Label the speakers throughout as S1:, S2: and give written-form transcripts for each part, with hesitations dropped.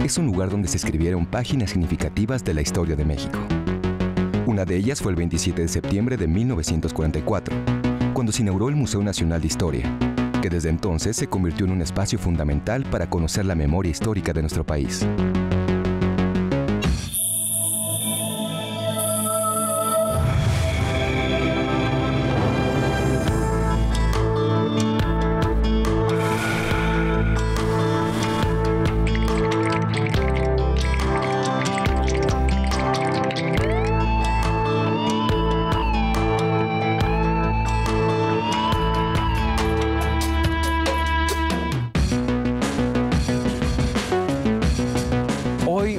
S1: es un lugar donde se escribieron páginas significativas de la historia de México. Una de ellas fue el 27 de septiembre de 1944, cuando se inauguró el Museo Nacional de Historia, que desde entonces se convirtió en un espacio fundamental para conocer la memoria histórica de nuestro país.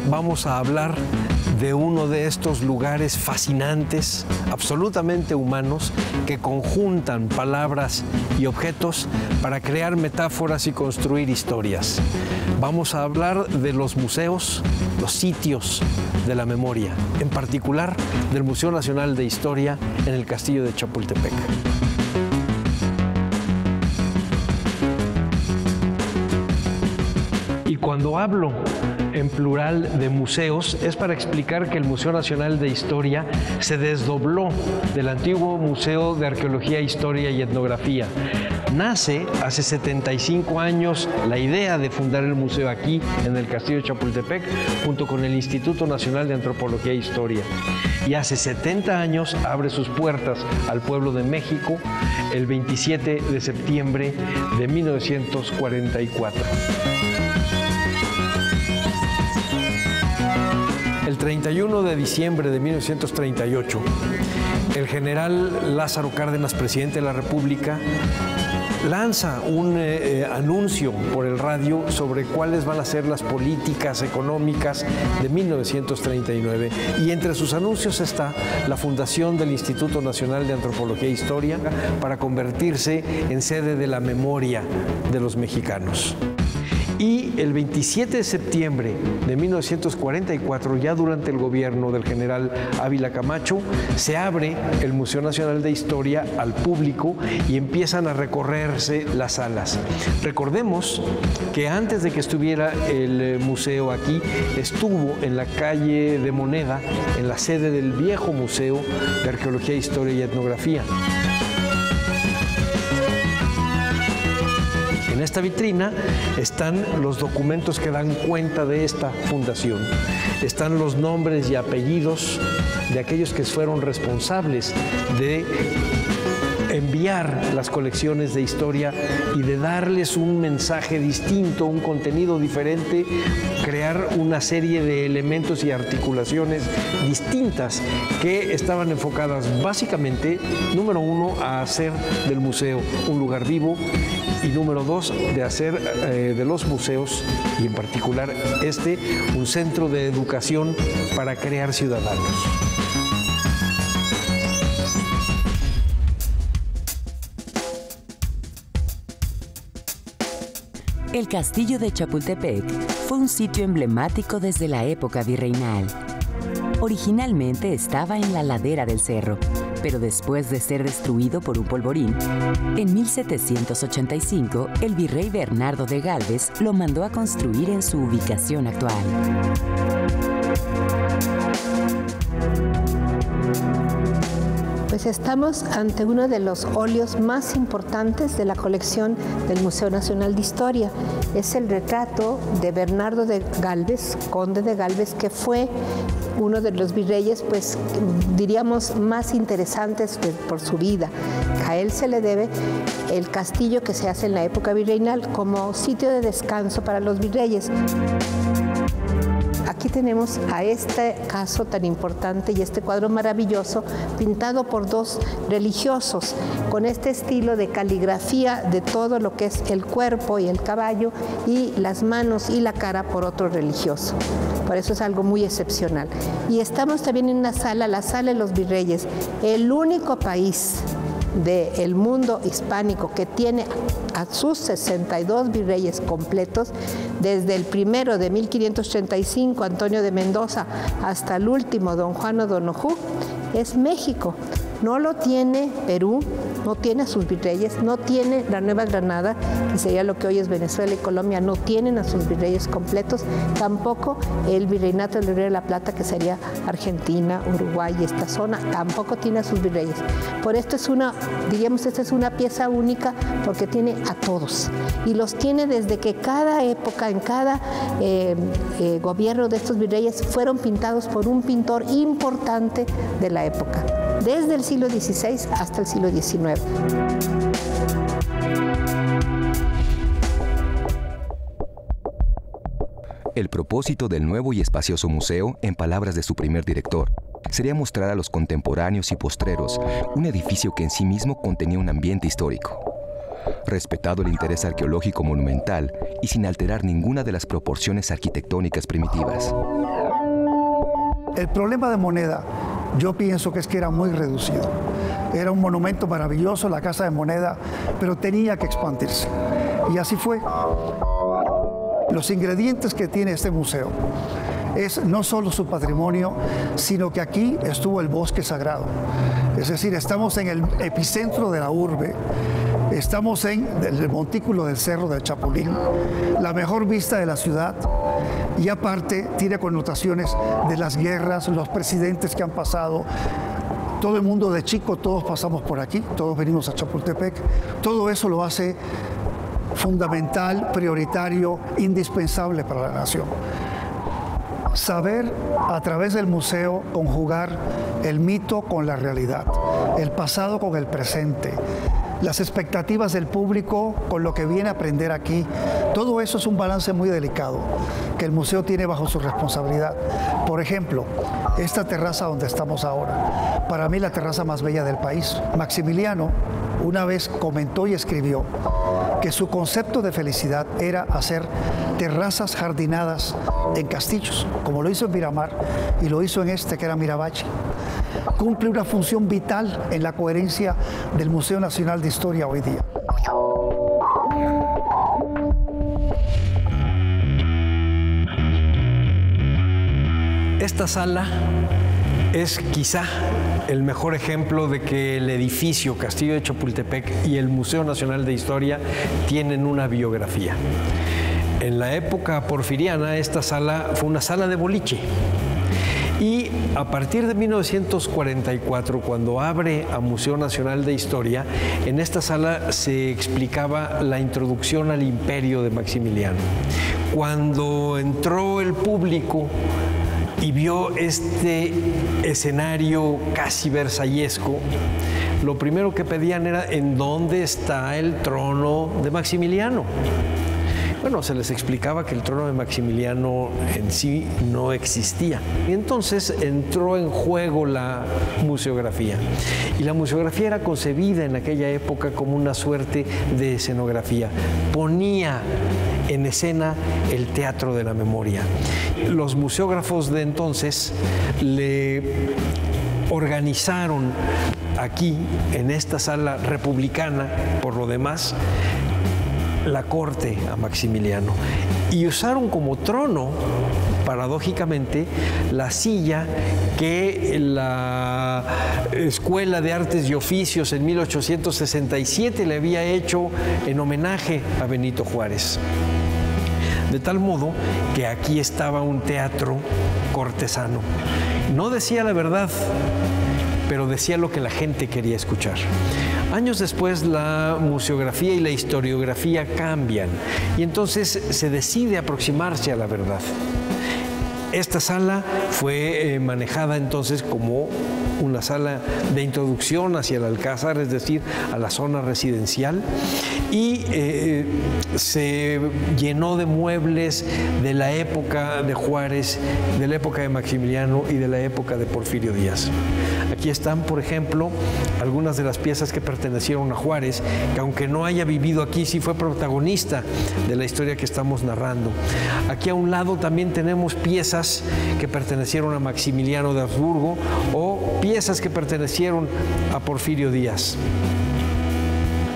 S2: Vamos a hablar de uno de estos lugares fascinantes, absolutamente humanos, que conjuntan palabras y objetos para crear metáforas y construir historias. Vamos a hablar de los museos, los sitios de la memoria, en particular del Museo Nacional de Historia en el Castillo de Chapultepec. Y cuando hablo en plural de museos, es para explicar que el Museo Nacional de Historia se desdobló del antiguo Museo de Arqueología, Historia y Etnografía. Nace hace 75 años la idea de fundar el museo aquí, en el Castillo de Chapultepec, junto con el Instituto Nacional de Antropología e Historia. Y hace 70 años abre sus puertas al pueblo de México el 27 de septiembre de 1944. El 31 de diciembre de 1938, el general Lázaro Cárdenas, presidente de la República, lanza un anuncio por el radio sobre cuáles van a ser las políticas económicas de 1939. Y entre sus anuncios está la fundación del Instituto Nacional de Antropología e Historia para convertirse en sede de la memoria de los mexicanos. Y el 27 de septiembre de 1944, ya durante el gobierno del general Ávila Camacho, se abre el Museo Nacional de Historia al público y empiezan a recorrerse las salas. Recordemos que antes de que estuviera el museo aquí, estuvo en la calle de Moneda, en la sede del viejo Museo de Arqueología, Historia y Etnografía. En esta vitrina están los documentos que dan cuenta de esta fundación. Están los nombres y apellidos de aquellos que fueron responsables de enviar las colecciones de historia y de darles un mensaje distinto, un contenido diferente, crear una serie de elementos y articulaciones distintas que estaban enfocadas básicamente, número uno, a hacer del museo un lugar vivo, y número dos, de hacer de los museos, y en particular un centro de educación para crear ciudadanos.
S3: El Castillo de Chapultepec fue un sitio emblemático desde la época virreinal. Originalmente estaba en la ladera del cerro, pero después de ser destruido por un polvorín, en 1785 el virrey Bernardo de Gálvez lo mandó a construir en su ubicación actual.
S4: Pues estamos ante uno de los óleos más importantes de la colección del Museo Nacional de Historia. Es el retrato de Bernardo de Gálvez, conde de Gálvez, que fue uno de los virreyes, pues diríamos, más interesantes por su vida. A él se le debe el castillo que se hace en la época virreinal como sitio de descanso para los virreyes. Aquí tenemos a este caso tan importante y este cuadro maravilloso pintado por dos religiosos con este estilo de caligrafía de todo lo que es el cuerpo y el caballo y las manos y la cara por otro religioso. Por eso es algo muy excepcional. Y estamos también en una sala, la sala de los virreyes, el único país del mundo hispánico que tiene a sus 62 virreyes completos, desde el primero de 1535, Antonio de Mendoza, hasta el último, don Juan O'Donoghue, es México. No lo tiene Perú, no tiene a sus virreyes, no tiene la Nueva Granada, que sería lo que hoy es Venezuela y Colombia, no tienen a sus virreyes completos, tampoco el Virreinato del Río de la Plata, que sería Argentina, Uruguay y esta zona, tampoco tiene a sus virreyes. Por esto es diríamos, esta es una pieza única porque tiene a todos y los tiene desde que cada época, en cada gobierno de estos virreyes fueron pintados por un pintor importante de la época, desde el siglo XVI hasta el siglo XIX.
S1: El propósito del nuevo y espacioso museo, en palabras de su primer director, sería mostrar a los contemporáneos y postreros un edificio que en sí mismo contenía un ambiente histórico, respetado el interés arqueológico monumental y sin alterar ninguna de las proporciones arquitectónicas primitivas.
S5: El problema de Moneda, yo pienso que es que era muy reducido. Era un monumento maravilloso, la Casa de Moneda, pero tenía que expandirse. Y así fue. Los ingredientes que tiene este museo es no solo su patrimonio, sino que aquí estuvo el bosque sagrado. Es decir, estamos en el epicentro de la urbe, estamos en el montículo del Cerro del Chapulín, la mejor vista de la ciudad, y aparte tiene connotaciones de las guerras, los presidentes que han pasado. Todo el mundo de chico, todos pasamos por aquí, todos venimos a Chapultepec. Todo eso lo hace fundamental, prioritario, indispensable para la nación. Saber a través del museo conjugar el mito con la realidad, el pasado con el presente, las expectativas del público con lo que viene a aprender aquí. Todo eso es un balance muy delicado que el museo tiene bajo su responsabilidad. Por ejemplo, esta terraza donde estamos ahora, para mí la terraza más bella del país. Maximiliano una vez comentó y escribió que su concepto de felicidad era hacer terrazas jardinadas en castillos, como lo hizo en Miramar y lo hizo en este que era Mirabache. Cumple una función vital en la coherencia del Museo Nacional de Historia hoy día.
S2: Esta sala es quizá el mejor ejemplo de que el edificio Castillo de Chapultepec y el Museo Nacional de Historia tienen una biografía. En la época porfiriana, esta sala fue una sala de boliche. Y a partir de 1944, cuando abre a Museo Nacional de Historia, en esta sala se explicaba la introducción al imperio de Maximiliano. Cuando entró el público y vio este escenario casi versallesco, lo primero que pedían era ¿en dónde está el trono de Maximiliano? Bueno, se les explicaba que el trono de Maximiliano en sí no existía. Y entonces entró en juego la museografía. Y la museografía era concebida en aquella época como una suerte de escenografía. Ponía en escena el teatro de la memoria. Los museógrafos de entonces le organizaron aquí, en esta sala republicana, por lo demás, la corte a Maximiliano, y usaron como trono, paradójicamente, la silla que la Escuela de Artes y Oficios en 1867 le había hecho en homenaje a Benito Juárez. De tal modo que aquí estaba un teatro cortesano. No decía la verdad, pero decía lo que la gente quería escuchar. Años después, la museografía y la historiografía cambian y entonces se decide aproximarse a la verdad. Esta sala fue manejada entonces como una sala de introducción hacia el Alcázar, es decir, a la zona residencial, y se llenó de muebles de la época de Juárez, de la época de Maximiliano y de la época de Porfirio Díaz. Aquí están, por ejemplo, algunas de las piezas que pertenecieron a Juárez, que aunque no haya vivido aquí, sí fue protagonista de la historia que estamos narrando. Aquí a un lado también tenemos piezas que pertenecieron a Maximiliano de Habsburgo o piezas que pertenecieron a Porfirio Díaz.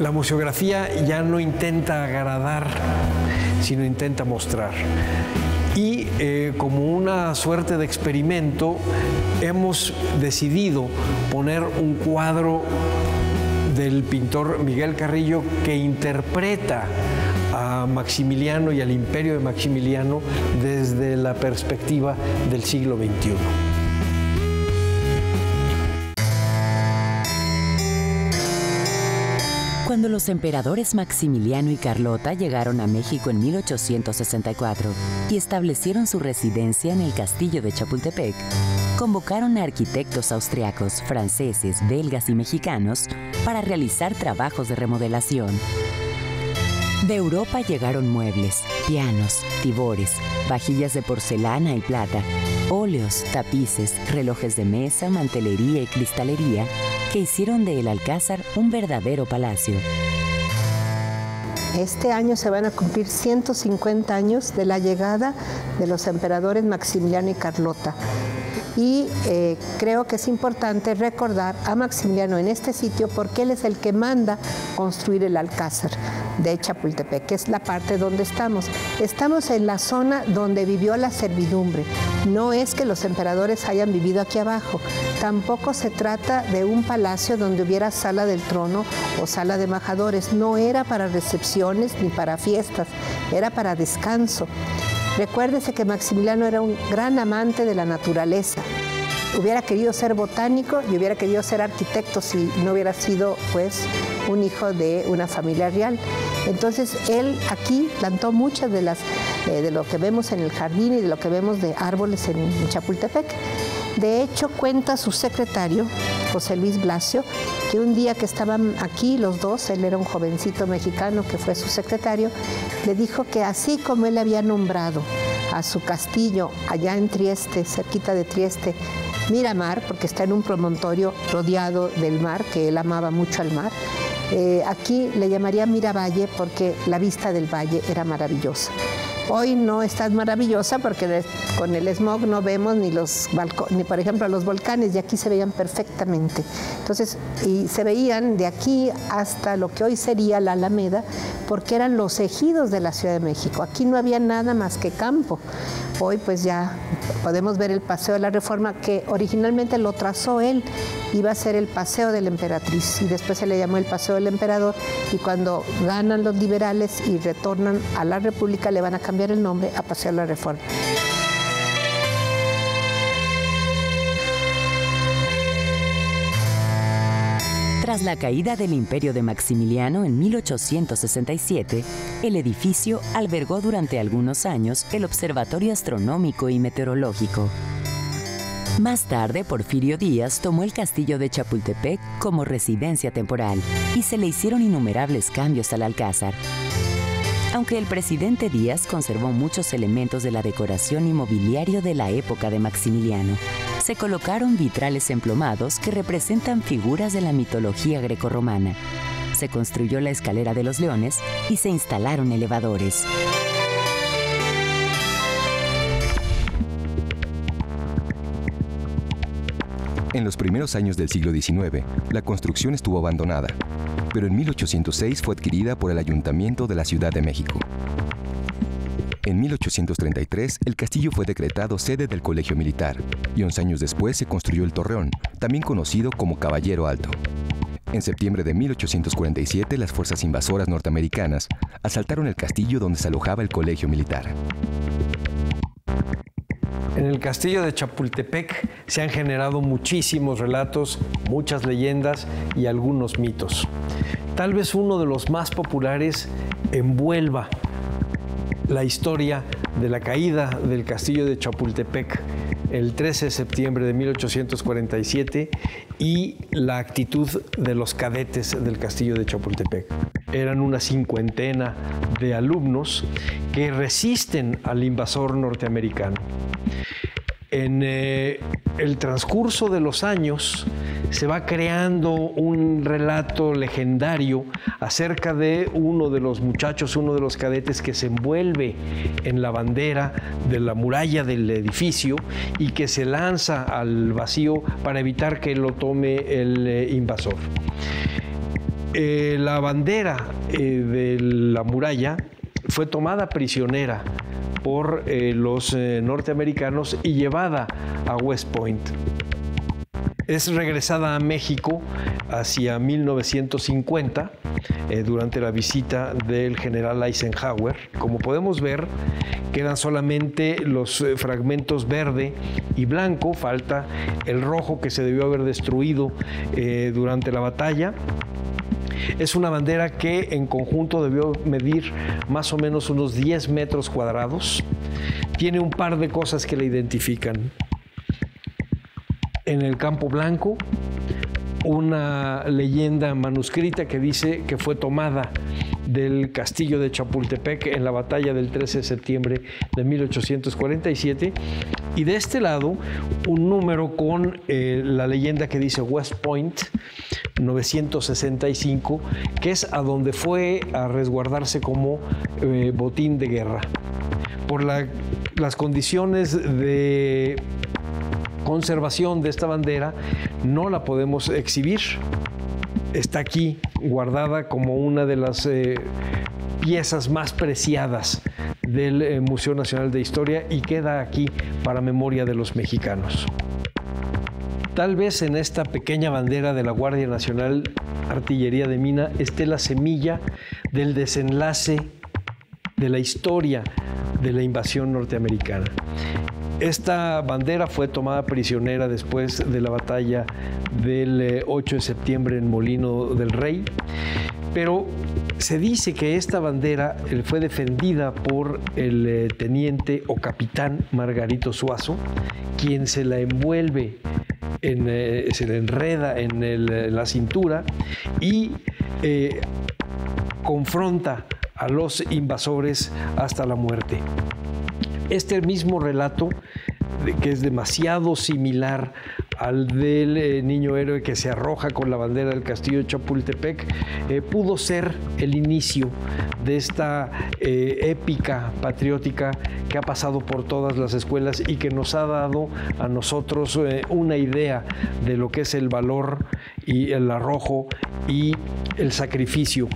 S2: La museografía ya no intenta agradar, sino intenta mostrar. Y como una suerte de experimento, hemos decidido poner un cuadro del pintor Miguel Carrillo que interpreta a Maximiliano y al imperio de Maximiliano desde la perspectiva del siglo XXI.
S3: Cuando los emperadores Maximiliano y Carlota llegaron a México en 1864 y establecieron su residencia en el castillo de Chapultepec, convocaron a arquitectos austriacos, franceses, belgas y mexicanos para realizar trabajos de remodelación. De Europa llegaron muebles, pianos, tibores, vajillas de porcelana y plata, óleos, tapices, relojes de mesa, mantelería y cristalería que hicieron de El Alcázar un verdadero palacio.
S4: Este año se van a cumplir 150 años de la llegada de los emperadores Maximiliano y Carlota. Y creo que es importante recordar a Maximiliano en este sitio porque él es el que manda construir el Alcázar de Chapultepec, que es la parte donde estamos. Estamos en la zona donde vivió la servidumbre. No es que los emperadores hayan vivido aquí abajo. Tampoco se trata de un palacio donde hubiera sala del trono o sala de embajadores. No era para recepciones ni para fiestas, era para descanso. Recuérdese que Maximiliano era un gran amante de la naturaleza. Hubiera querido ser botánico y hubiera querido ser arquitecto si no hubiera sido, pues, un hijo de una familia real. Entonces, él aquí plantó muchas de lo que vemos en el jardín y de lo que vemos de árboles en Chapultepec. De hecho, cuenta su secretario, José Luis Blasio, que un día que estaban aquí los dos, él era un jovencito mexicano que fue su secretario, le dijo que así como él había nombrado a su castillo allá en Trieste, cerquita de Trieste, Miramar, porque está en un promontorio rodeado del mar, que él amaba mucho al mar, aquí le llamaría Miravalle porque la vista del valle era maravillosa. Hoy no es tan maravillosa porque con el smog no vemos ni por ejemplo, los volcanes, y aquí se veían perfectamente. Entonces, y se veían de aquí hasta lo que hoy sería la Alameda, porque eran los ejidos de la Ciudad de México. Aquí no había nada más que campo. Hoy pues ya podemos ver el Paseo de la Reforma, que originalmente lo trazó él, iba a ser el Paseo de la Emperatriz y después se le llamó el Paseo del Emperador, y cuando ganan los liberales y retornan a la República le van a cambiar el nombre a Paseo de la Reforma.
S3: Tras la caída del imperio de Maximiliano en 1867, el edificio albergó durante algunos años el Observatorio Astronómico y Meteorológico. Más tarde, Porfirio Díaz tomó el castillo de Chapultepec como residencia temporal y se le hicieron innumerables cambios al Alcázar. Aunque el presidente Díaz conservó muchos elementos de la decoración y mobiliario de la época de Maximiliano, se colocaron vitrales emplomados que representan figuras de la mitología grecorromana. Se construyó la Escalera de los Leones y se instalaron elevadores.
S1: En los primeros años del siglo XIX, la construcción estuvo abandonada, pero en 1806 fue adquirida por el Ayuntamiento de la Ciudad de México. En 1833, el castillo fue decretado sede del Colegio Militar y 11 años después se construyó el Torreón, también conocido como Caballero Alto. En septiembre de 1847, las fuerzas invasoras norteamericanas asaltaron el castillo donde se alojaba el Colegio Militar.
S2: En el castillo de Chapultepec se han generado muchísimos relatos, muchas leyendas y algunos mitos. Tal vez uno de los más populares envuelva la historia de la caída del castillo de Chapultepec el 13 de septiembre de 1847 y la actitud de los cadetes del castillo de Chapultepec. Eran una cincuentena de alumnos que resisten al invasor norteamericano. En el transcurso de los años se va creando un relato legendario acerca de uno de los muchachos, uno de los cadetes que se envuelve en la bandera de la muralla del edificio y que se lanza al vacío para evitar que lo tome el invasor. la bandera de la muralla fue tomada prisionera por los norteamericanos y llevada a West Point. Es regresada a México hacia 1950 durante la visita del general Eisenhower. Como podemos ver, quedan solamente los fragmentos verde y blanco, falta el rojo que se debió haber destruido durante la batalla. Es una bandera que en conjunto debió medir más o menos unos 10 metros cuadrados. Tiene un par de cosas que la identifican. En el campo blanco, una leyenda manuscrita que dice que fue tomada del castillo de Chapultepec en la batalla del 13 de septiembre de 1847, y de este lado un número con la leyenda que dice West Point 965, que es a donde fue a resguardarse como botín de guerra. Por las condiciones de conservación de esta bandera, no la podemos exhibir. Está aquí guardada como una de las piezas más preciadas del Museo Nacional de Historia y queda aquí para memoria de los mexicanos. Tal vez en esta pequeña bandera de la Guardia Nacional Artillería de Mina esté la semilla del desenlace de la historia de la invasión norteamericana. Esta bandera fue tomada prisionera después de la batalla del 8 de septiembre en Molino del Rey, pero se dice que esta bandera fue defendida por el teniente o capitán Margarito Zuazo, quien se la envuelve, se la enreda en la cintura y confronta a los invasores hasta la muerte. Este mismo relato, que es demasiado similar al del niño héroe que se arroja con la bandera del castillo de Chapultepec, pudo ser el inicio de esta épica patriótica que ha pasado por todas las escuelas y que nos ha dado a nosotros una idea de lo que es el valor y el arrojo y el sacrificio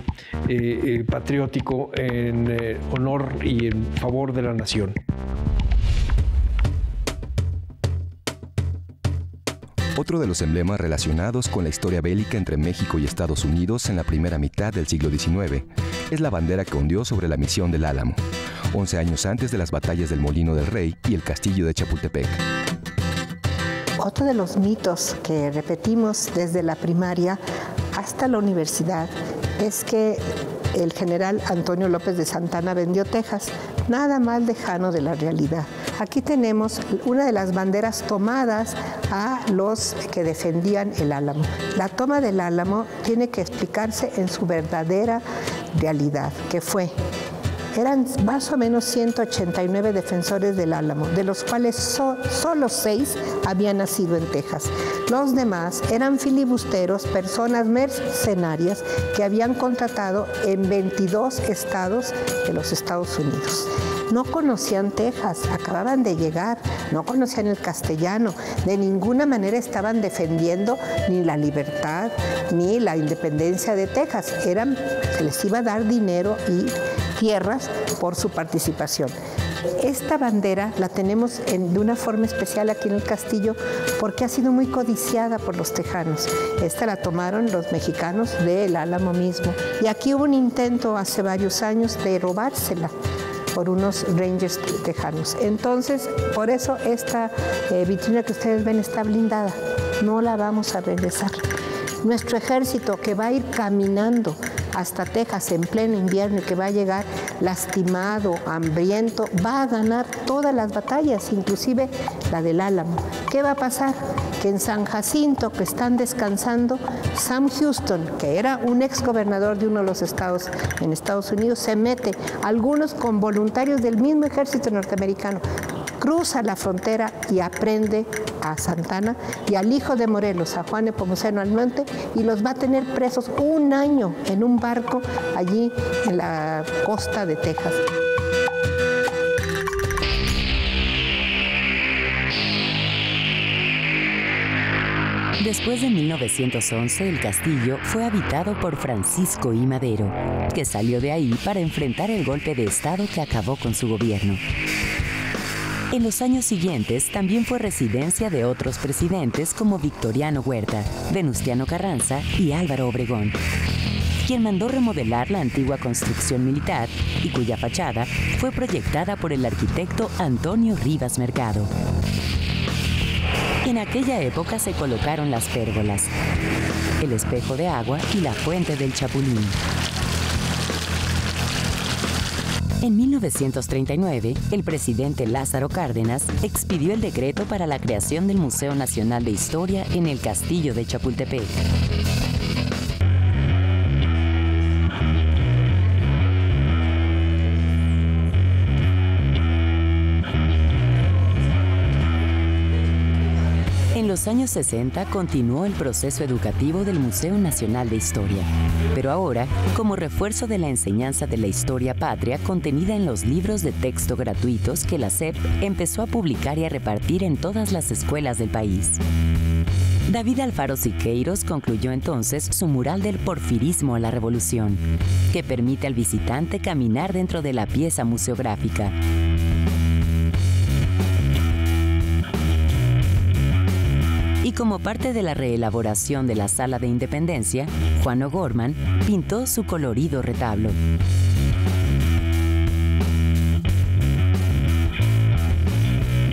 S2: patriótico en honor y en favor de la nación.
S1: Otro de los emblemas relacionados con la historia bélica entre México y Estados Unidos en la primera mitad del siglo XIX es la bandera que ondeó sobre la Misión del Álamo, 11 años antes de las batallas del Molino del Rey y el castillo de Chapultepec.
S4: Otro de los mitos que repetimos desde la primaria hasta la universidad es que el general Antonio López de Santana vendió Texas, nada más lejano de la realidad. Aquí tenemos una de las banderas tomadas a los que defendían el Álamo. La toma del Álamo tiene que explicarse en su verdadera realidad, que fue: eran más o menos 189 defensores del Álamo, de los cuales solo 6 habían nacido en Texas. Los demás eran filibusteros, personas mercenarias que habían contratado en 22 estados de los Estados Unidos. No conocían Texas, acababan de llegar, no conocían el castellano, de ninguna manera estaban defendiendo ni la libertad ni la independencia de Texas. Se les iba a dar dinero y tierras por su participación. Esta bandera la tenemos de una forma especial aquí en el castillo porque ha sido muy codiciada por los tejanos. Esta la tomaron los mexicanos del Álamo mismo. Y aquí hubo un intento hace varios años de robársela por unos rangers tejanos. Entonces, por eso esta vitrina que ustedes ven está blindada. No la vamos a regresar. Nuestro ejército, que va a ir caminando hasta Texas en pleno invierno y que va a llegar lastimado, hambriento, va a ganar todas las batallas, inclusive la del Álamo. ¿Qué va a pasar? Que en San Jacinto, que están descansando, Sam Houston, que era un exgobernador de uno de los estados en Estados Unidos, se mete, algunos con voluntarios del mismo ejército norteamericano, cruza la frontera y aprende a Santana y al hijo de Morelos, a Juan Nepomuceno Almonte, y los va a tener presos 1 año en un barco allí en la costa de Texas.
S3: Después de 1911, el castillo fue habitado por Francisco I. Madero, que salió de ahí para enfrentar el golpe de Estado que acabó con su gobierno. En los años siguientes también fue residencia de otros presidentes como Victoriano Huerta, Venustiano Carranza y Álvaro Obregón, quien mandó remodelar la antigua construcción militar y cuya fachada fue proyectada por el arquitecto Antonio Rivas Mercado. En aquella época se colocaron las pérgolas, el espejo de agua y la fuente del Chapulín. En 1939, el presidente Lázaro Cárdenas expidió el decreto para la creación del Museo Nacional de Historia en el Castillo de Chapultepec. En los años 60 continuó el proceso educativo del Museo Nacional de Historia, pero ahora como refuerzo de la enseñanza de la historia patria contenida en los libros de texto gratuitos que la SEP empezó a publicar y a repartir en todas las escuelas del país. David Alfaro Siqueiros concluyó entonces su mural del porfirismo a la revolución, que permite al visitante caminar dentro de la pieza museográfica. Y como parte de la reelaboración de la Sala de Independencia, Juan O'Gorman pintó su colorido retablo.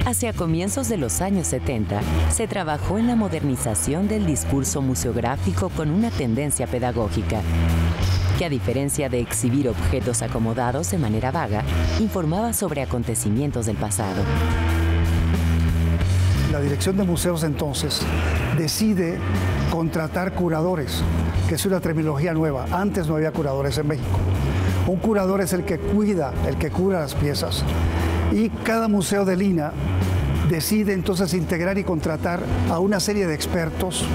S3: Hacia comienzos de los años 70, se trabajó en la modernización del discurso museográfico con una tendencia pedagógica, que a diferencia de exhibir objetos acomodados de manera vaga, informaba sobre acontecimientos del pasado.
S5: La Dirección de Museos entonces decide contratar curadores, que es una terminología nueva. Antes no había curadores en México. Un curador es el que cuida, el que cura las piezas. Y cada museo de Lina decide entonces integrar y contratar a una serie de expertos,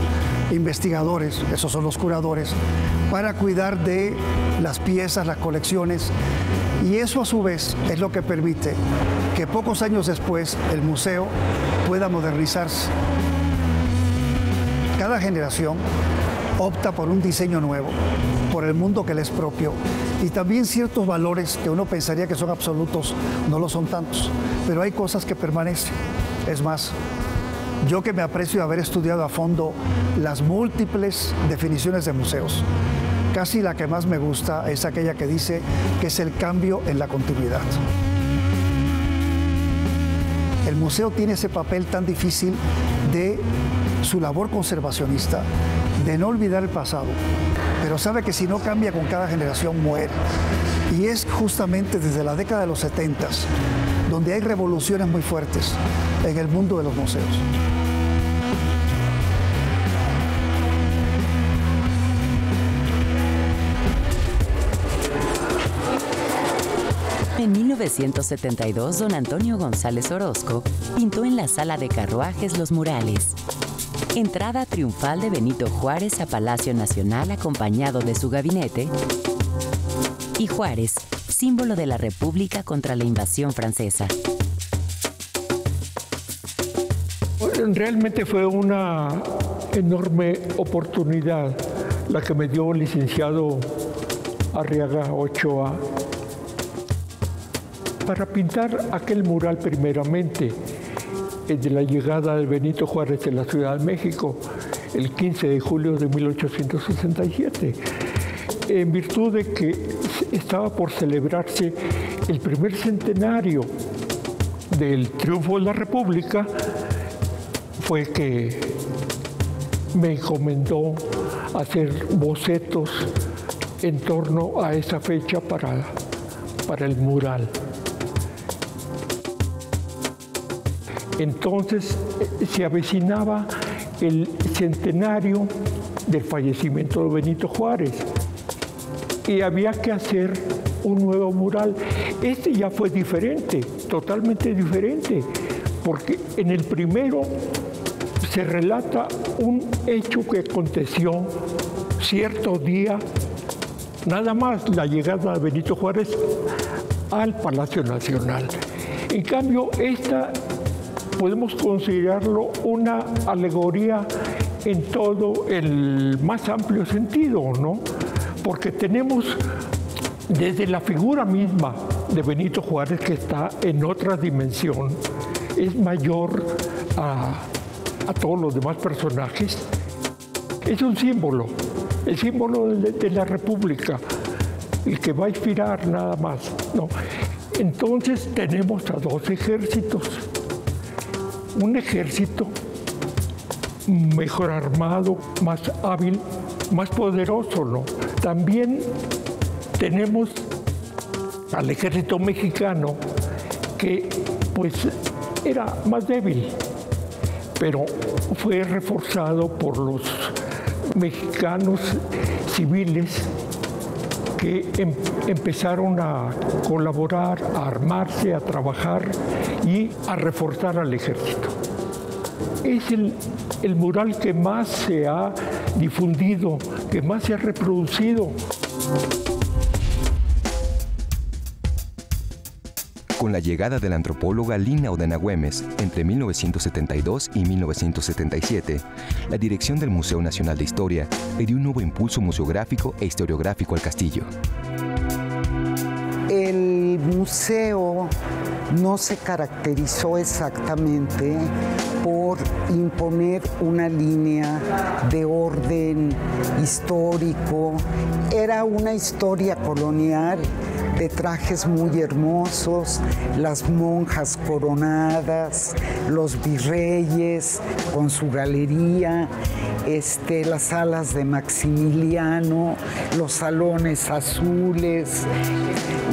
S5: investigadores, esos son los curadores, para cuidar de las piezas, las colecciones. Y eso a su vez es lo que permite que pocos años después el museo pueda modernizarse. Cada generación opta por un diseño nuevo, por el mundo que le es propio, y también ciertos valores que uno pensaría que son absolutos, no lo son tantos, pero hay cosas que permanecen. Es más, yo que me aprecio de haber estudiado a fondo las múltiples definiciones de museos, casi la que más me gusta es aquella que dice que es el cambio en la continuidad. El museo tiene ese papel tan difícil de su labor conservacionista, de no olvidar el pasado, pero sabe que si no cambia con cada generación muere. Y es justamente desde la década de los 70s donde hay revoluciones muy fuertes en el mundo de los museos.
S3: En 1972, don Antonio González Orozco pintó en la sala de carruajes los murales. Entrada triunfal de Benito Juárez a Palacio Nacional acompañado de su gabinete, y Juárez, símbolo de la República contra la invasión francesa.
S6: Realmente fue una enorme oportunidad la que me dio el licenciado Arriaga Ochoa para pintar aquel mural primeramente de la llegada de Benito Juárez en la Ciudad de México el 15 de julio de 1867, en virtud de que estaba por celebrarse el primer centenario del triunfo de la República. Fue que me encomendó hacer bocetos en torno a esa fecha para el mural. Entonces se avecinaba el centenario del fallecimiento de Benito Juárez y había que hacer un nuevo mural. Este ya fue diferente, totalmente diferente, porque en el primero se relata un hecho que aconteció cierto día, nada más la llegada de Benito Juárez al Palacio Nacional. En cambio, esta podemos considerarlo una alegoría en todo el más amplio sentido, ¿no? Porque tenemos desde la figura misma de Benito Juárez, que está en otra dimensión, es mayor a todos los demás personajes. Es un símbolo, el símbolo de la República, el que va a inspirar nada más, ¿no? Entonces tenemos a dos ejércitos. Un ejército mejor armado, más hábil, más poderoso, ¿no? También tenemos al ejército mexicano, que pues era más débil, pero fue reforzado por los mexicanos civiles que empezaron a colaborar, a armarse, a trabajar y a reforzar al ejército. Es el mural que más se ha difundido, que más se ha reproducido.
S1: Con la llegada de la antropóloga Lina Odena Güemes entre 1972 y 1977, la dirección del Museo Nacional de Historia le dio un nuevo impulso museográfico e historiográfico al castillo.
S7: El museo no se caracterizó exactamente por imponer una línea de orden histórico. Era una historia colonial de trajes muy hermosos, las monjas coronadas, los virreyes con su galería, las salas de Maximiliano, los salones azules,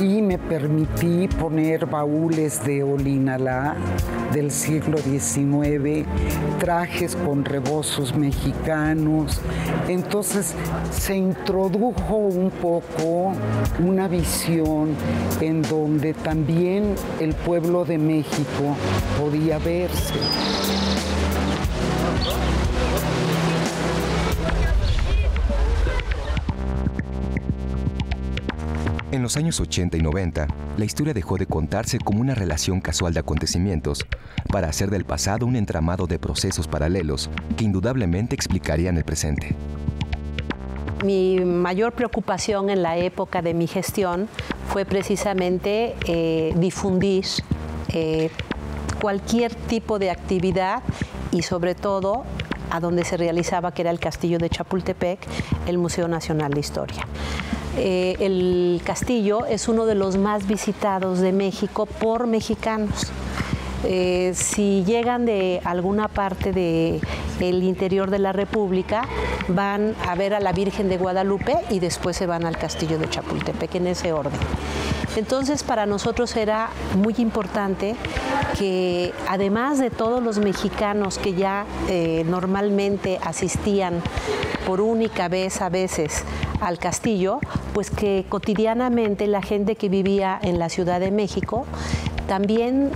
S7: y me permití poner baúles de Olinalá del siglo XIX, trajes con rebozos mexicanos. Entonces se introdujo un poco una visión en donde también el pueblo de México podía verse.
S1: En los años 80 y 90, la historia dejó de contarse como una relación casual de acontecimientos para hacer del pasado un entramado de procesos paralelos que indudablemente explicarían el presente.
S8: Mi mayor preocupación en la época de mi gestión fue precisamente difundir cualquier tipo de actividad y sobre todo a donde se realizaba, que era el Castillo de Chapultepec, el Museo Nacional de Historia. El castillo es uno de los más visitados de México por mexicanos. Si llegan de alguna parte del interior de la República, van a ver a la Virgen de Guadalupe y después se van al Castillo de Chapultepec, en ese orden. Entonces, para nosotros era muy importante que, además de todos los mexicanos que ya normalmente asistían por única vez a veces al castillo, pues que cotidianamente la gente que vivía en la Ciudad de México también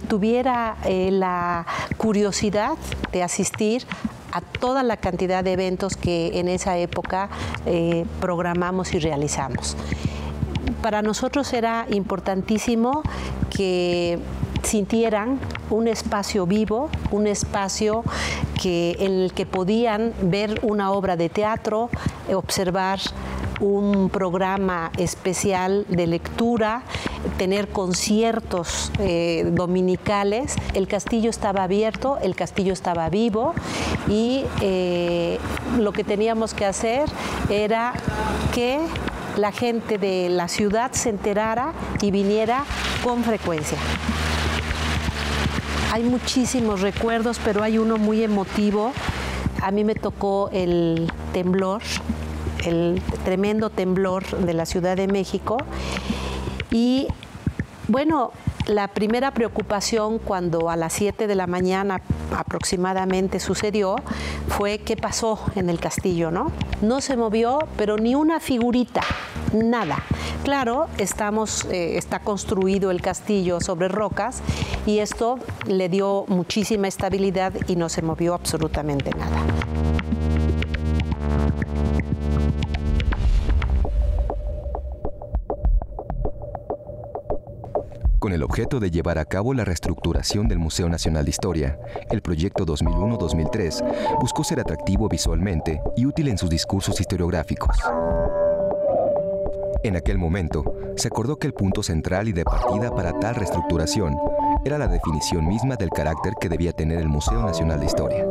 S8: tuviera la curiosidad de asistir a toda la cantidad de eventos que en esa época programamos y realizamos. Para nosotros era importantísimo que sintieran un espacio vivo, un espacio en el que podían ver una obra de teatro, observar un programa especial de lectura, tener conciertos dominicales. El castillo estaba abierto, el castillo estaba vivo y lo que teníamos que hacer era que la gente de la ciudad se enterara y viniera con frecuencia. Hay muchísimos recuerdos, pero hay uno muy emotivo. A mí me tocó el temblor, el tremendo temblor de la Ciudad de México. Y bueno, la primera preocupación cuando a las 7 de la mañana aproximadamente sucedió fue qué pasó en el castillo, ¿no? No se movió, pero ni una figurita, nada. Claro, está construido el castillo sobre rocas y esto le dio muchísima estabilidad y no se movió absolutamente nada.
S1: Con Con el objeto de llevar a cabo la reestructuración del Museo Nacional de Historia, el proyecto 2001-2003 buscó ser atractivo visualmente y útil en sus discursos historiográficos. En aquel momento, se acordó que el punto central y de partida para tal reestructuración era la definición misma del carácter que debía tener el Museo Nacional de Historia.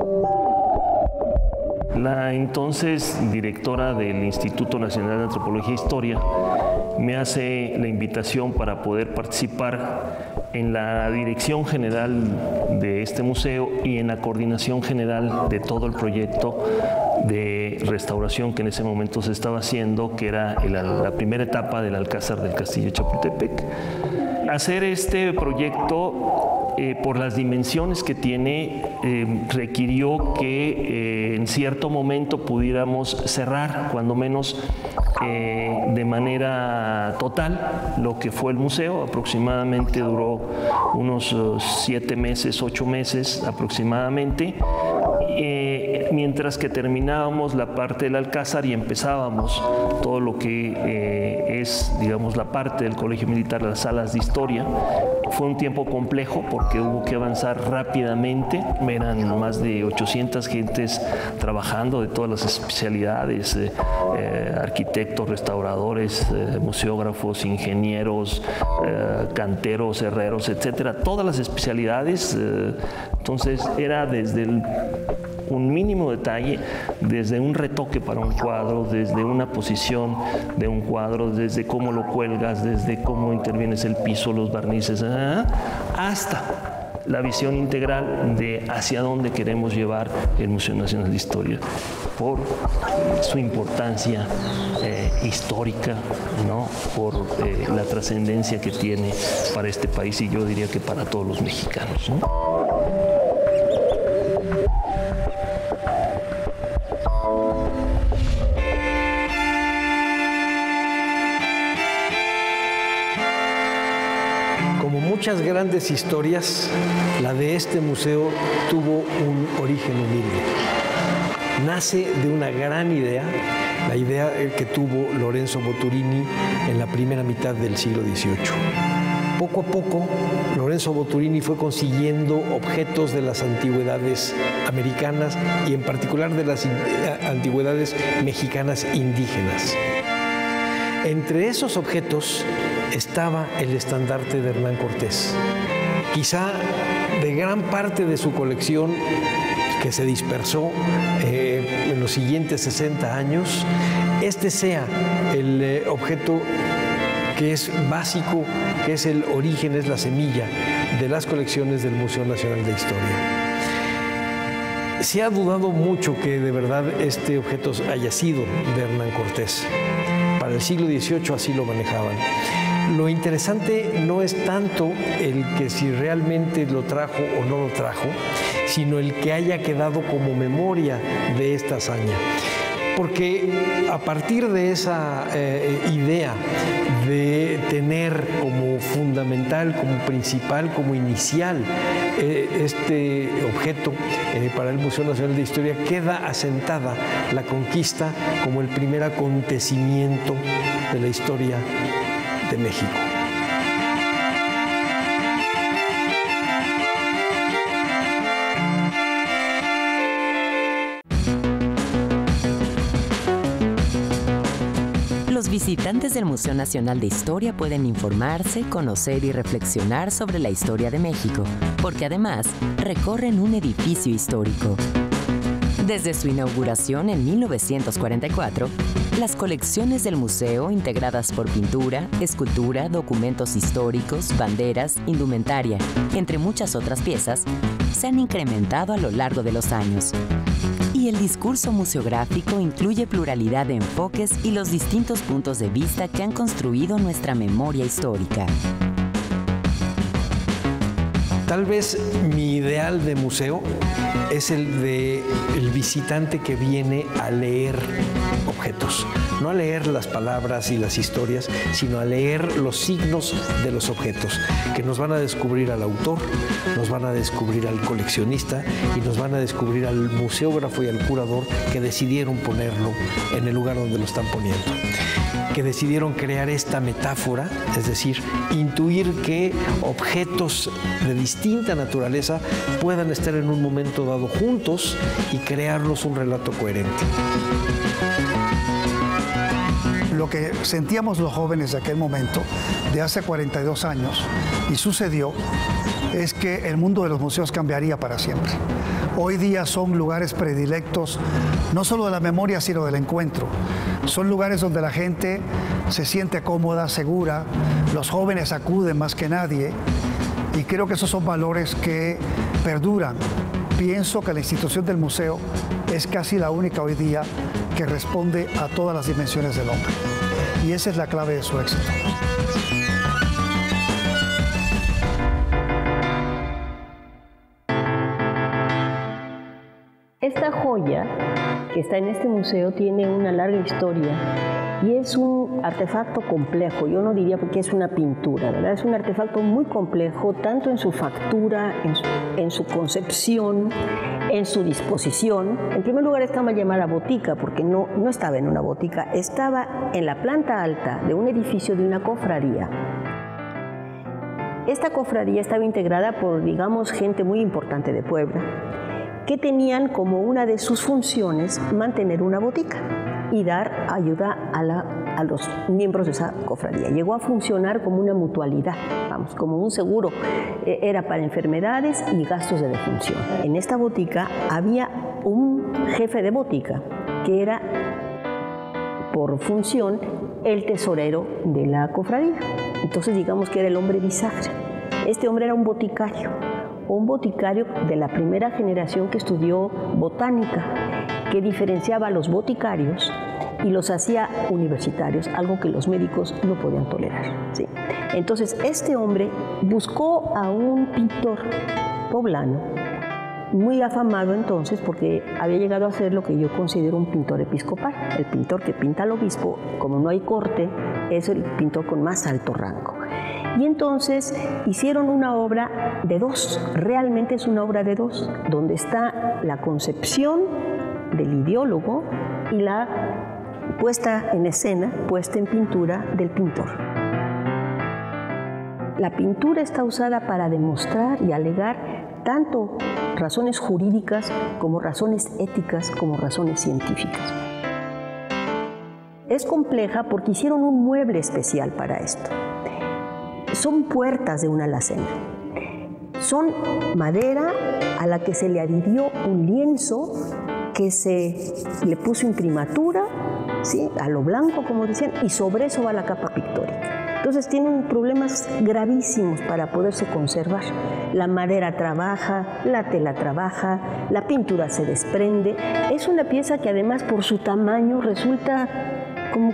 S9: La entonces directora del Instituto Nacional de Antropología e Historia me hace la invitación para poder participar en la dirección general de este museo y en la coordinación general de todo el proyecto de restauración que en ese momento se estaba haciendo, que era la primera etapa del Alcázar del Castillo de Chapultepec. Hacer este proyecto, por las dimensiones que tiene, requirió que en cierto momento pudiéramos cerrar, cuando menos de manera total, lo que fue el museo. Aproximadamente duró unos 7 meses, 8 meses aproximadamente, mientras que terminábamos la parte del Alcázar y empezábamos todo lo que es, digamos, la parte del Colegio Militar, las salas de historia. Fue un tiempo complejo porque hubo que avanzar rápidamente. Eran más de 800 gentes trabajando de todas las especialidades, arquitectos, restauradores, museógrafos, ingenieros, canteros, herreros, etcétera, todas las especialidades. Entonces era desde un mínimo detalle, desde un retoque para un cuadro, desde una posición de un cuadro, desde cómo lo cuelgas, desde cómo intervienes el piso, los barnices, hasta la visión integral de hacia dónde queremos llevar el Museo Nacional de Historia, por su importancia histórica, ¿no? Por la trascendencia que tiene para este país y yo diría que para todos los mexicanos, ¿no?
S2: Muchas grandes historias, la de este museo tuvo un origen humilde. Nace de una gran idea, la idea que tuvo Lorenzo Boturini en la primera mitad del siglo XVIII. Poco a poco, Lorenzo Boturini fue consiguiendo objetos de las antigüedades americanas y en particular de las antigüedades mexicanas indígenas. Entre esos objetos estaba el estandarte de Hernán Cortés. Quizá de gran parte de su colección, que se dispersó en los siguientes 60 años, este sea el objeto que es básico, que es el origen, es la semilla de las colecciones del Museo Nacional de Historia. Se ha dudado mucho que de verdad este objeto haya sido de Hernán Cortés. Para el siglo XVIII así lo manejaban. Lo interesante no es tanto el que si realmente lo trajo o no lo trajo, sino el que haya quedado como memoria de esta hazaña. Porque a partir de esa idea de tener como fundamental, como principal, como inicial este objeto para el Museo Nacional de Historia, queda asentada la conquista como el primer acontecimiento de la historia de México.
S3: Los visitantes del Museo Nacional de Historia pueden informarse, conocer y reflexionar sobre la historia de México, porque además recorren un edificio histórico. Desde su inauguración en 1944, las colecciones del museo, integradas por pintura, escultura, documentos históricos, banderas, indumentaria, entre muchas otras piezas, se han incrementado a lo largo de los años. Y el discurso museográfico incluye pluralidad de enfoques y los distintos puntos de vista que han construido nuestra memoria histórica.
S2: Tal vez mi ideal de museo es el de el visitante que viene a leer objetos, no a leer las palabras y las historias, sino a leer los signos de los objetos, que nos van a descubrir al autor, nos van a descubrir al coleccionista y nos van a descubrir al museógrafo y al curador que decidieron ponerlo en el lugar donde lo están poniendo. que decidieron crear esta metáfora, es decir, intuir que objetos de distinta naturaleza puedan estar en un momento dado juntos y crearlos un relato coherente.
S5: Lo que sentíamos los jóvenes de aquel momento, de hace 42 años, y sucedió, es que el mundo de los museos cambiaría para siempre. Hoy día son lugares predilectos, no solo de la memoria, sino del encuentro. Son lugares donde la gente se siente cómoda, segura, los jóvenes acuden más que nadie, y creo que esos son valores que perduran. Pienso que la institución del museo es casi la única hoy día que responde a todas las dimensiones del hombre. Y esa es la clave de su éxito.
S10: Esta joya que está en este museo tiene una larga historia y es un artefacto complejo. Yo no diría porque es una pintura, ¿verdad? Es un artefacto muy complejo, tanto en su factura, en su concepción, en su disposición. En primer lugar está mal llamada botica porque no estaba en una botica, estaba en la planta alta de un edificio de una cofradía. Esta cofradía estaba integrada por, digamos, gente muy importante de Puebla, que tenían como una de sus funciones mantener una botica y dar ayuda a los miembros de esa cofradía. Llegó a funcionar como una mutualidad, vamos, como un seguro. Era para enfermedades y gastos de defunción. En esta botica había un jefe de botica que era, por función, el tesorero de la cofradía. Entonces digamos que era el hombre bisagra. Este hombre era un boticario de la primera generación que estudió botánica, que diferenciaba a los boticarios y los hacía universitarios, algo que los médicos no podían tolerar, ¿sí? Entonces este hombre buscó a un pintor poblano, muy afamado entonces porque había llegado a ser lo que yo considero un pintor episcopal. El pintor que pinta al obispo, como no hay corte, es el pintor con más alto rango. Y entonces hicieron una obra de dos, realmente es una obra de dos, donde está la concepción del ideólogo y la puesta en escena, puesta en pintura del pintor. La pintura está usada para demostrar y alegar tanto razones jurídicas como razones éticas como razones científicas. Es compleja porque hicieron un mueble especial para esto. Son puertas de una alacena. Son madera a la que se le adhirió un lienzo que se le puso imprimatura, ¿sí?, a lo blanco, como decían, y sobre eso va la capa pictórica. Entonces tienen problemas gravísimos para poderse conservar. La madera trabaja, la tela trabaja, la pintura se desprende. Es una pieza que además por su tamaño resulta como,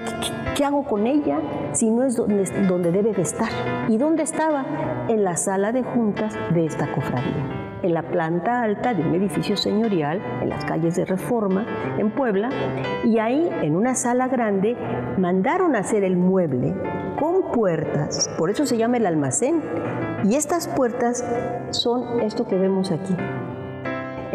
S10: ¿qué hago con ella si no es donde debe de estar? ¿Y dónde estaba? En la sala de juntas de esta cofradía, en la planta alta de un edificio señorial en las calles de Reforma, en Puebla, y ahí, en una sala grande, mandaron a hacer el mueble con puertas, por eso se llama el almacén, y estas puertas son esto que vemos aquí.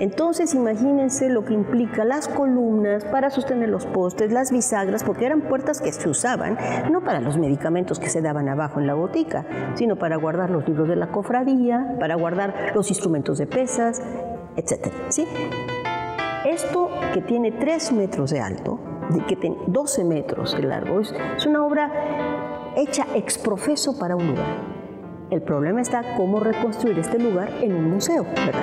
S10: Entonces imagínense lo que implica las columnas para sostener los postes, las bisagras, porque eran puertas que se usaban no para los medicamentos que se daban abajo en la botica, sino para guardar los libros de la cofradía, para guardar los instrumentos de pesas, etc. ¿Sí? Esto que tiene 3 metros de alto, que tiene 12 metros de largo, es una obra hecha ex profeso para un lugar. El problema está cómo reconstruir este lugar en un museo, ¿verdad?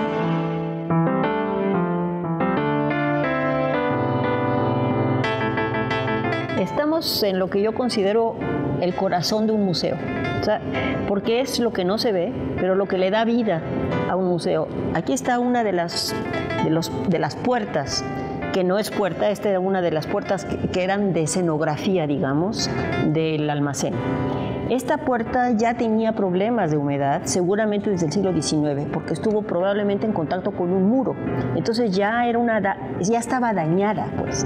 S10: Estamos en lo que yo considero el corazón de un museo, o sea, porque es lo que no se ve, pero lo que le da vida a un museo. Aquí está una de las puertas, que no es puerta, esta era una de las puertas que eran de escenografía, digamos, del almacén. Esta puerta ya tenía problemas de humedad, seguramente desde el siglo XIX, porque estuvo probablemente en contacto con un muro. Entonces ya estaba dañada, pues.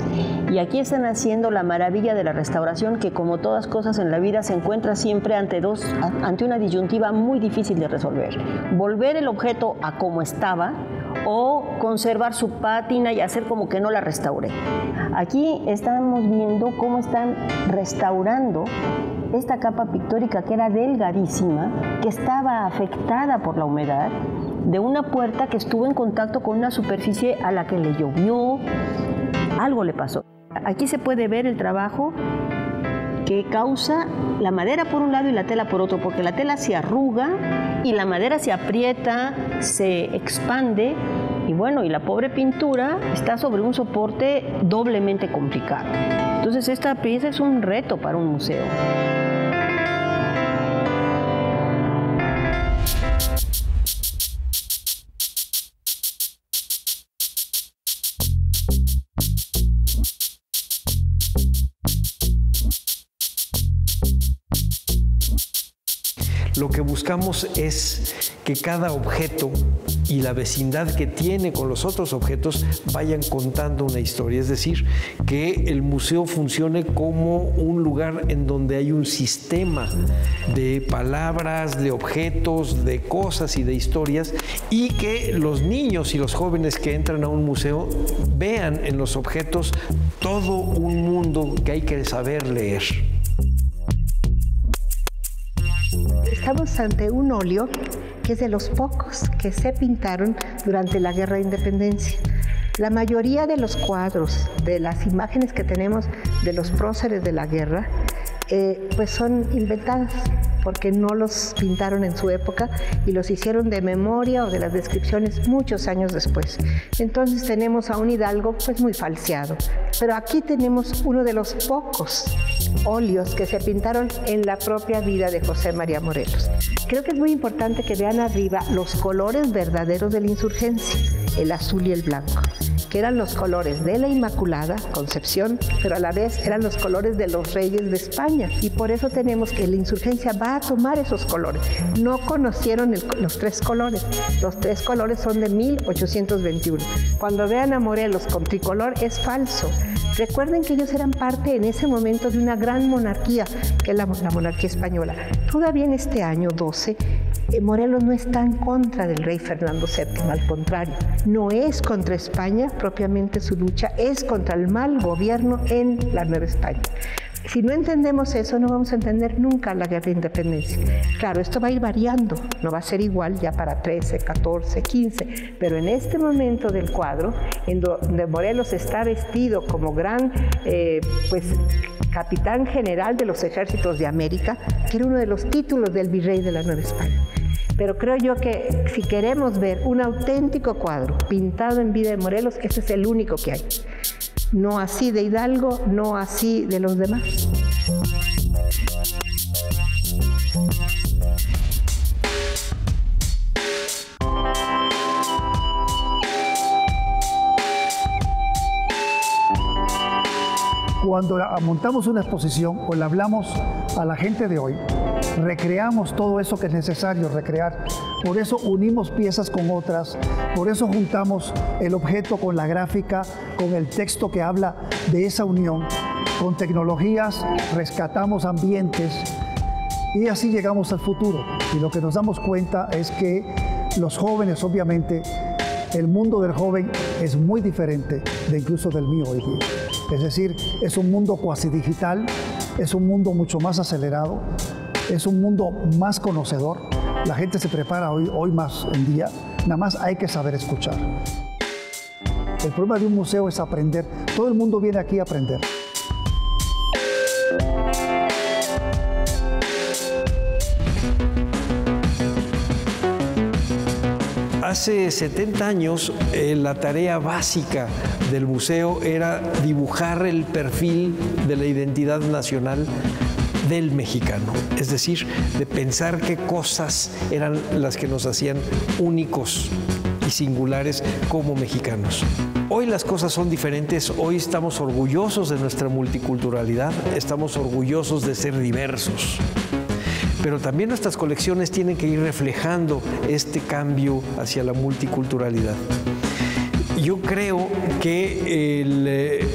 S10: Y aquí están haciendo la maravilla de la restauración, que como todas cosas en la vida se encuentra siempre ante una disyuntiva muy difícil de resolver. Volver el objeto a como estaba o conservar su pátina y hacer como que no la restauré. Aquí estamos viendo cómo están restaurando esta capa pictórica que era delgadísima, que estaba afectada por la humedad, de una puerta que estuvo en contacto con una superficie a la que le llovió, algo le pasó. Aquí se puede ver el trabajo que causa la madera por un lado y la tela por otro, porque la tela se arruga y la madera se aprieta, se expande, y bueno, y la pobre pintura está sobre un soporte doblemente complicado. Entonces esta pieza es un reto para un museo.
S2: Lo que buscamos es que cada objeto y la vecindad que tiene con los otros objetos vayan contando una historia, es decir, que el museo funcione como un lugar en donde hay un sistema de palabras, de objetos, de cosas y de historias, y que los niños y los jóvenes que entran a un museo vean en los objetos todo un mundo que hay que saber leer.
S4: Estamos ante un óleo que es de los pocos que se pintaron durante la Guerra de Independencia. La mayoría de los cuadros, de las imágenes que tenemos de los próceres de la guerra, pues son inventadas, porque no los pintaron en su época y los hicieron de memoria o de las descripciones muchos años después. Entonces tenemos a un hidalgo pues muy falseado. Pero aquí tenemos uno de los pocos óleos que se pintaron en la propia vida de José María Morelos. Creo que es muy importante que vean arriba los colores verdaderos de la insurgencia, el azul y el blanco, que eran los colores de la Inmaculada Concepción, pero a la vez eran los colores de los reyes de España. Y por eso tenemos que la insurgencia va a tomar esos colores. No conocieron los tres colores. Los tres colores son de 1821. Cuando vean a Morelos con tricolor es falso. Recuerden que ellos eran parte en ese momento de una gran monarquía, que es la monarquía española. Todavía en este año 12, Morelos no está en contra del rey Fernando VII, al contrario, no es contra España propiamente su lucha, es contra el mal gobierno en la Nueva España. Si no entendemos eso, no vamos a entender nunca la Guerra de Independencia. Claro, esto va a ir variando, no va a ser igual ya para 13, 14, 15, pero en este momento del cuadro, en donde Morelos está vestido como gran capitán general de los ejércitos de América, que era uno de los títulos del virrey de la Nueva España. Pero creo yo que si queremos ver un auténtico cuadro pintado en vida de Morelos, ese es el único que hay. No así de Hidalgo, no así de los demás.
S5: Cuando montamos una exposición o le hablamos a la gente de hoy, recreamos todo eso que es necesario recrear. Por eso unimos piezas con otras, por eso juntamos el objeto con la gráfica, con el texto que habla de esa unión. Con tecnologías rescatamos ambientes y así llegamos al futuro. Y lo que nos damos cuenta es que los jóvenes, obviamente, el mundo del joven es muy diferente de incluso del mío hoy día. Es decir, es un mundo cuasi digital, es un mundo mucho más acelerado, es un mundo más conocedor. La gente se prepara hoy más en día, nada más hay que saber escuchar. El problema de un museo es aprender. Todo el mundo viene aquí a aprender.
S2: Hace 70 años, la tarea básica del museo era dibujar el perfil de la identidad nacional del mexicano, es decir, de pensar qué cosas eran las que nos hacían únicos y singulares como mexicanos. Hoy las cosas son diferentes, hoy estamos orgullosos de nuestra multiculturalidad, estamos orgullosos de ser diversos. Pero también nuestras colecciones tienen que ir reflejando este cambio hacia la multiculturalidad. Yo creo que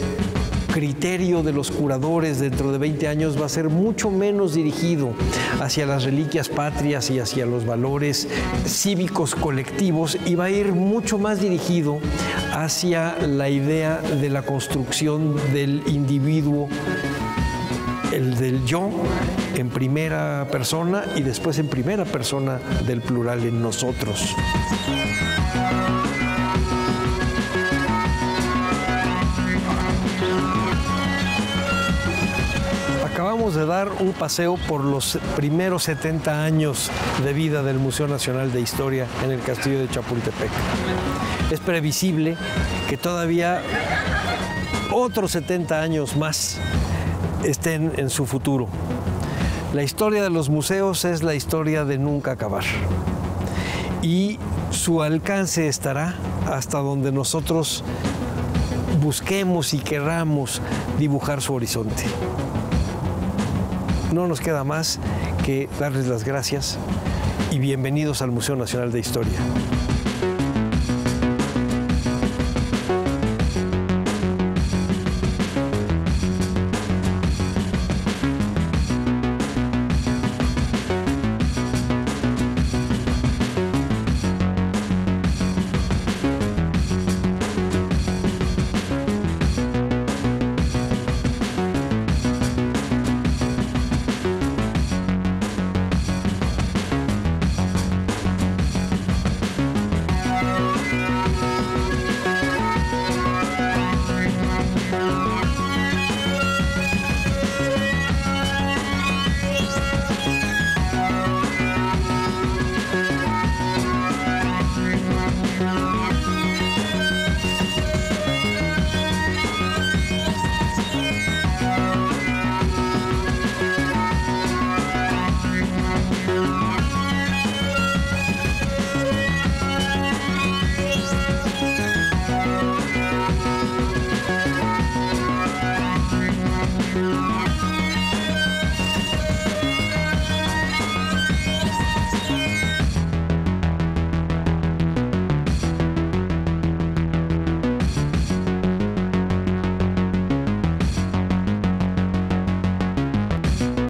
S2: criterio de los curadores dentro de 20 años va a ser mucho menos dirigido hacia las reliquias patrias y hacia los valores cívicos colectivos, y va a ir mucho más dirigido hacia la idea de la construcción del individuo, el del yo en primera persona y después en primera persona del plural en nosotros. Acabamos de dar un paseo por los primeros 70 años de vida del Museo Nacional de Historia en el Castillo de Chapultepec. Es previsible que todavía otros 70 años más estén en su futuro. La historia de los museos es la historia de nunca acabar. Y su alcance estará hasta donde nosotros busquemos y querramos dibujar su horizonte. No nos queda más que darles las gracias y bienvenidos al Museo Nacional de Historia.